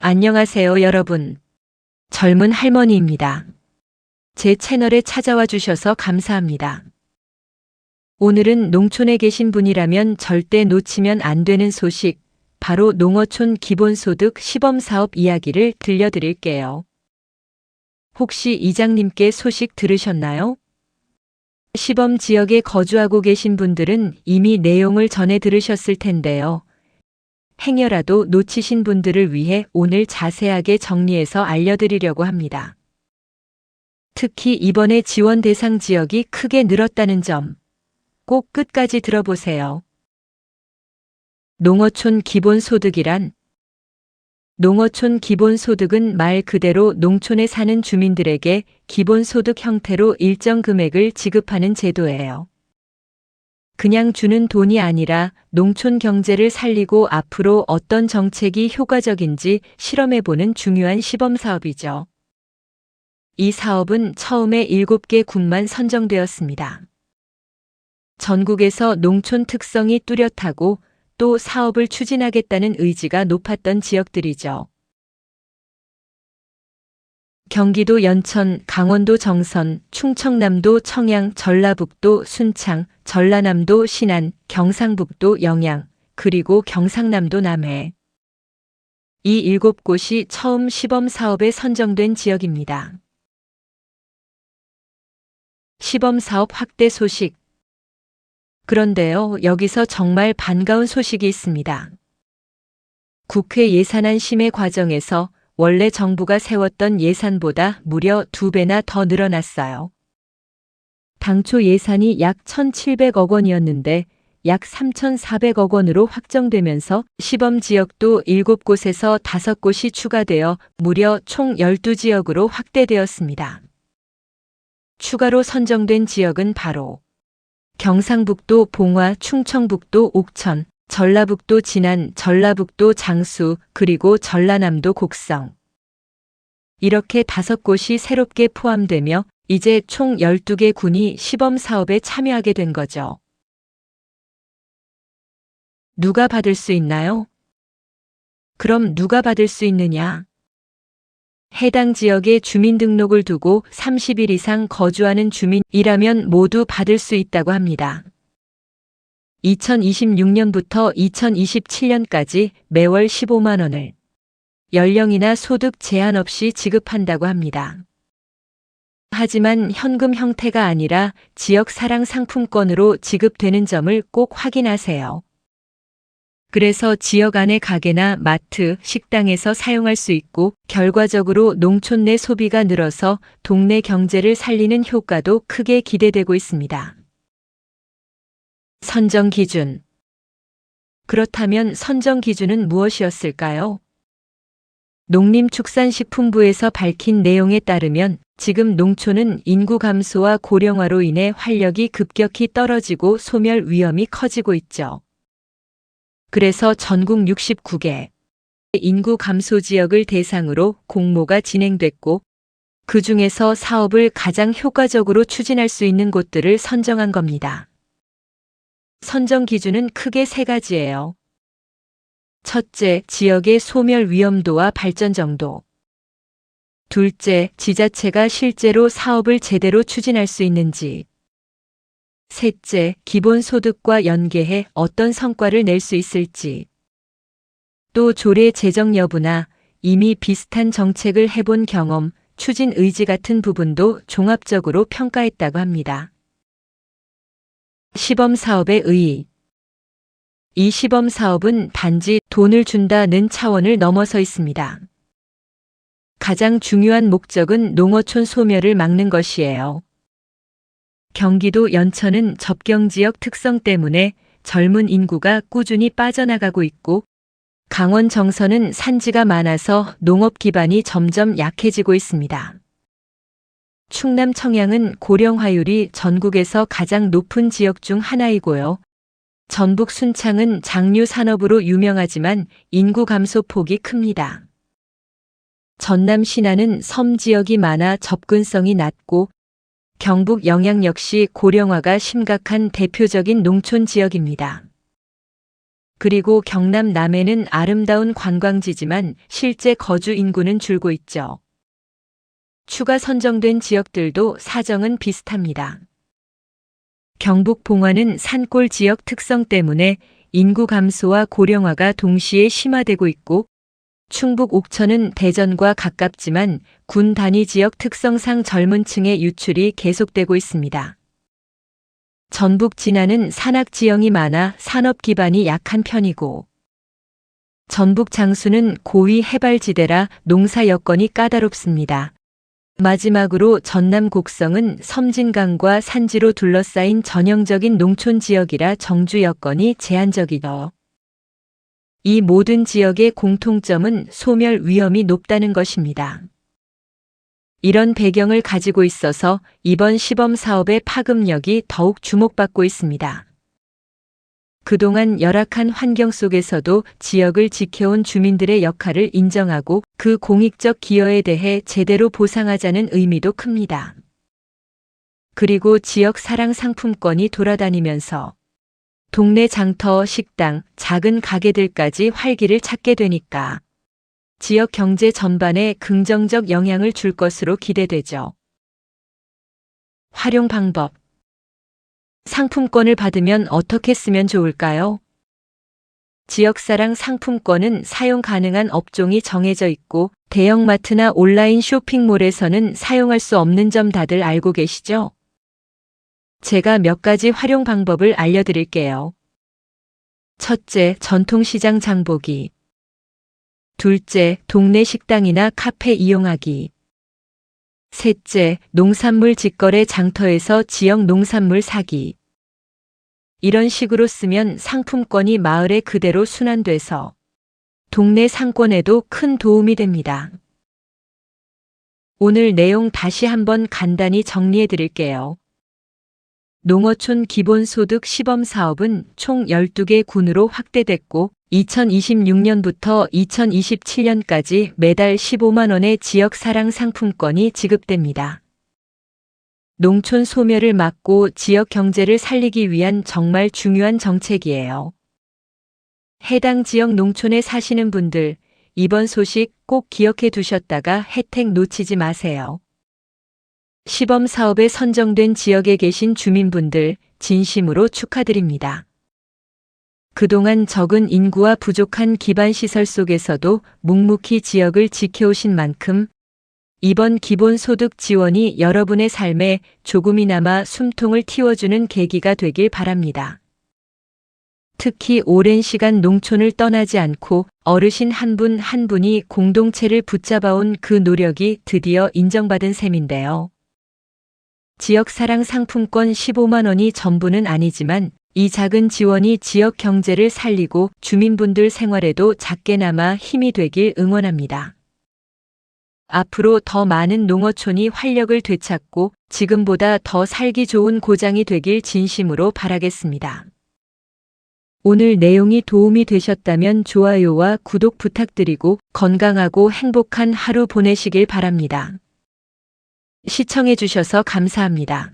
안녕하세요, 여러분. 젊은 할머니입니다. 제 채널에 찾아와 주셔서 감사합니다. 오늘은 농촌에 계신 분이라면 절대 놓치면 안 되는 소식, 바로 농어촌 기본소득 시범사업 이야기를 들려드릴게요. 혹시 이장님께 소식 들으셨나요? 시범 지역에 거주하고 계신 분들은 이미 내용을 전해 들으셨을 텐데요. 행여라도 놓치신 분들을 위해 오늘 자세하게 정리해서 알려드리려고 합니다. 특히 이번에 지원 대상 지역이 크게 늘었다는 점, 꼭 끝까지 들어보세요. 농어촌 기본소득이란 농어촌 기본소득은 말 그대로 농촌에 사는 주민들에게 기본소득 형태로 일정 금액을 지급하는 제도예요. 그냥 주는 돈이 아니라 농촌 경제를 살리고 앞으로 어떤 정책이 효과적인지 실험해보는 중요한 시범사업이죠. 이 사업은 처음에 7개 군만 선정되었습니다. 전국에서 농촌 특성이 뚜렷하고 또 사업을 추진하겠다는 의지가 높았던 지역들이죠. 경기도 연천, 강원도 정선, 충청남도 청양, 전라북도 순창, 전라남도 신안, 경상북도 영양, 그리고 경상남도 남해. 이 7곳이 처음 시범사업에 선정된 지역입니다. 시범사업 확대 소식. 그런데요, 여기서 정말 반가운 소식이 있습니다. 국회 예산안 심의 과정에서 원래 정부가 세웠던 예산보다 무려 2배나 더 늘어났어요. 당초 예산이 약 1,700억 원이었는데 약 3,400억 원으로 확정되면서 시범 지역도 7곳에서 5곳이 추가되어 무려 총 12지역으로 확대되었습니다. 추가로 선정된 지역은 바로 경상북도 봉화, 충청북도 옥천, 전라북도 진안, 전라북도 장수, 그리고 전라남도 곡성. 이렇게 5곳이 새롭게 포함되며 이제 총 12개 군이 시범 사업에 참여하게 된 거죠. 누가 받을 수 있나요? 그럼 누가 받을 수 있느냐? 해당 지역에 주민등록을 두고 30일 이상 거주하는 주민이라면 모두 받을 수 있다고 합니다. 2026년부터 2027년까지 매월 15만 원을 연령이나 소득 제한 없이 지급한다고 합니다. 하지만 현금 형태가 아니라 지역 사랑 상품권으로 지급되는 점을 꼭 확인하세요. 그래서 지역 안의 가게나 마트, 식당에서 사용할 수 있고 결과적으로 농촌 내 소비가 늘어서 동네 경제를 살리는 효과도 크게 기대되고 있습니다. 선정 기준. 그렇다면 선정 기준은 무엇이었을까요? 농림축산식품부에서 밝힌 내용에 따르면 지금 농촌은 인구 감소와 고령화로 인해 활력이 급격히 떨어지고 소멸 위험이 커지고 있죠. 그래서 전국 69개 인구 감소 지역을 대상으로 공모가 진행됐고 그 중에서 사업을 가장 효과적으로 추진할 수 있는 곳들을 선정한 겁니다. 선정 기준은 크게 3가지예요. 첫째, 지역의 소멸 위험도와 발전 정도. 둘째, 지자체가 실제로 사업을 제대로 추진할 수 있는지. 셋째, 기본소득과 연계해 어떤 성과를 낼 수 있을지. 또 조례 제정 여부나 이미 비슷한 정책을 해본 경험, 추진 의지 같은 부분도 종합적으로 평가했다고 합니다. 시범사업의 의의. 이 시범사업은 단지 돈을 준다는 차원을 넘어서 있습니다. 가장 중요한 목적은 농어촌 소멸을 막는 것이에요. 경기도 연천은 접경지역 특성 때문에 젊은 인구가 꾸준히 빠져나가고 있고 강원 정선은 산지가 많아서 농업 기반이 점점 약해지고 있습니다. 충남 청양은 고령화율이 전국에서 가장 높은 지역 중 하나이고요. 전북 순창은 장류 산업으로 유명하지만 인구 감소 폭이 큽니다. 전남 신안은 섬 지역이 많아 접근성이 낮고 경북 영양 역시 고령화가 심각한 대표적인 농촌 지역입니다. 그리고 경남 남해는 아름다운 관광지지만 실제 거주 인구는 줄고 있죠. 추가 선정된 지역들도 사정은 비슷합니다. 경북 봉화는 산골 지역 특성 때문에 인구 감소와 고령화가 동시에 심화되고 있고, 충북 옥천은 대전과 가깝지만 군 단위 지역 특성상 젊은 층의 유출이 계속되고 있습니다. 전북 진안은 산악 지형이 많아 산업 기반이 약한 편이고, 전북 장수는 고위 해발지대라 농사 여건이 까다롭습니다. 마지막으로 전남 곡성은 섬진강과 산지로 둘러싸인 전형적인 농촌 지역이라 정주 여건이 제한적이죠. 이 모든 지역의 공통점은 소멸 위험이 높다는 것입니다. 이런 배경을 가지고 있어서 이번 시범 사업의 파급력이 더욱 주목받고 있습니다. 그동안 열악한 환경 속에서도 지역을 지켜온 주민들의 역할을 인정하고 그 공익적 기여에 대해 제대로 보상하자는 의미도 큽니다. 그리고 지역 사랑 상품권이 돌아다니면서 동네 장터, 식당, 작은 가게들까지 활기를 찾게 되니까 지역 경제 전반에 긍정적 영향을 줄 것으로 기대되죠. 활용 방법. 상품권을 받으면 어떻게 쓰면 좋을까요? 지역사랑 상품권은 사용 가능한 업종이 정해져 있고 대형마트나 온라인 쇼핑몰에서는 사용할 수 없는 점 다들 알고 계시죠? 제가 몇 가지 활용 방법을 알려드릴게요. 첫째, 전통시장 장보기. 둘째, 동네 식당이나 카페 이용하기. 셋째, 농산물 직거래 장터에서 지역 농산물 사기. 이런 식으로 쓰면 상품권이 마을에 그대로 순환돼서 동네 상권에도 큰 도움이 됩니다. 오늘 내용 다시 한번 간단히 정리해 드릴게요. 농어촌 기본소득 시범사업은 총 12개 군으로 확대됐고 2026년부터 2027년까지 매달 15만 원의 지역사랑 상품권이 지급됩니다. 농촌 소멸을 막고 지역 경제를 살리기 위한 정말 중요한 정책이에요. 해당 지역 농촌에 사시는 분들, 이번 소식 꼭 기억해 두셨다가 혜택 놓치지 마세요. 시범 사업에 선정된 지역에 계신 주민분들 진심으로 축하드립니다. 그동안 적은 인구와 부족한 기반시설 속에서도 묵묵히 지역을 지켜오신 만큼 이번 기본소득 지원이 여러분의 삶에 조금이나마 숨통을 틔워주는 계기가 되길 바랍니다. 특히 오랜 시간 농촌을 떠나지 않고 어르신 한 분 한 분이 공동체를 붙잡아온 그 노력이 드디어 인정받은 셈인데요. 지역사랑 상품권 15만 원이 전부는 아니지만 이 작은 지원이 지역 경제를 살리고 주민분들 생활에도 작게나마 힘이 되길 응원합니다. 앞으로 더 많은 농어촌이 활력을 되찾고 지금보다 더 살기 좋은 고장이 되길 진심으로 바라겠습니다. 오늘 내용이 도움이 되셨다면 좋아요와 구독 부탁드리고 건강하고 행복한 하루 보내시길 바랍니다. 시청해 주셔서 감사합니다.